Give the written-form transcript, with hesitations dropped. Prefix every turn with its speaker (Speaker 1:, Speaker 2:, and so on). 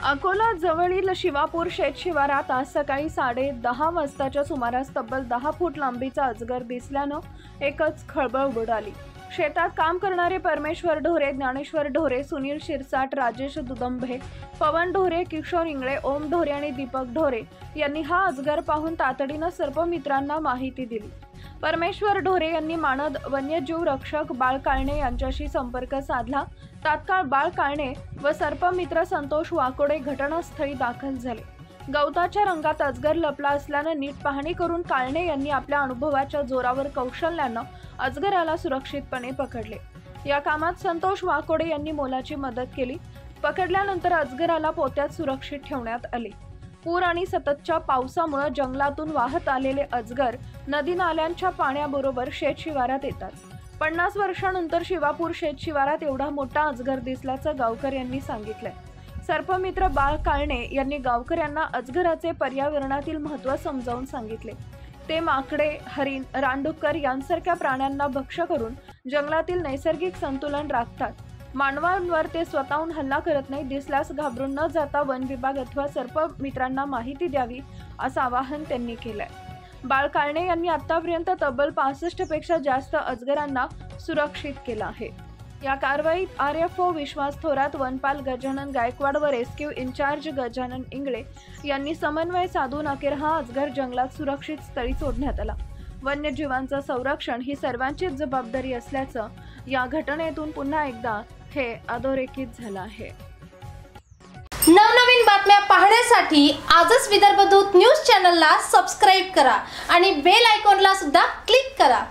Speaker 1: अकोला जवळील शिवापूर शेत शिवारात आज सकाळी 10:30 वाजताच्या सुमारास तब्बल 10 फूट लांबीचा अजगर दिसल्यानं एकच खळबळ उडाली। शेतात काम करणारे परमेश्वर ढोरे, ज्ञानेश्वर ढोरे, सुनील शिरसाट, राजेश दुदंभे, पवन ढोरे, किशोर इंगळे, ओम ढोरे आणि दीपक ढोरे यांनी हा अजगर पाहून तातडीनं सर्पमित्रांना माहिती दिली। परमेश्वर ढोरे यांनी मानद वन्यजीव रक्षक बाळ काळणे यांच्याशी संपर्क साधला। तात्काळ बाळ काळणे व सर्पमित्र संतोष वाकोडे घटनास्थळी दाखल झाले। गवताच्या रंगात अजगर लपला असल्यानं नीट पाहणी करून काळणे यांनी आपल्या अनुभवाच्या जोरावर कौशल्यानं अजगराला सुरक्षितपणे पकडले। या कामात संतोष वाकोडे यांनी मोलाची मदत केली। पकडल्यानंतर अजगराला पोत्यात सुरक्षित ठेवण्यात आले। पूर आणि सततच्या पावसामुळे जंगलातून वाहत आलेले अजगर नदी नाल्यांच्या पाण्याबरोबर शेत शिवारात येतात। 50 वर्षांनंतर शिवापूर शेत शिवारात एवढा मोठा अजगर दिसल्याचं गावकऱ्यांनी सांगितलंय। सर्पमित्र बाळ काळणे यांनी गावकऱ्यांना अजगराचे पर्यावरणातील महत्त्व समजावून सांगितले। ते माकडे, हरिण, रानडुक्कर यांसारख्या प्राण्यांना भक्ष्य करून जंगलातील नैसर्गिक संतुलन राखतात। मानवांवर ते स्वतःहून हल्ला करत नाही। दिसल्यास घाबरून न जाता वन विभाग अथवा सर्पमित्रांना माहिती द्यावी असं आवाहन त्यांनी केलंय। बाळ काळणे यांनी आतापर्यंत तब्बल 65 पेक्षा जास्त अजगरांना सुरक्षित केलं आहे। या कारवाईत RFO विश्वास थोरात, वनपाल गजानन गायकवाड व रेस्क्यू इन्चार्ज गजानन इंगळे यांनी समन्वय साधून अखेर हा अजगर जंगलात सुरक्षित स्थळी सोडण्यात आला। वन्यजीवांचं संरक्षण ही सर्वांचीच जबाबदारी असल्याचं या घटनेतून पुन्हा एकदा हे अधोरेखित झालं आहे।
Speaker 2: नवनवीन बातम्या पाहण्यासाठी आजच विदर्भ दूत न्यूज चॅनलला सबस्क्राईब करा आणि बेल आयकॉनला सुद्धा क्लिक करा।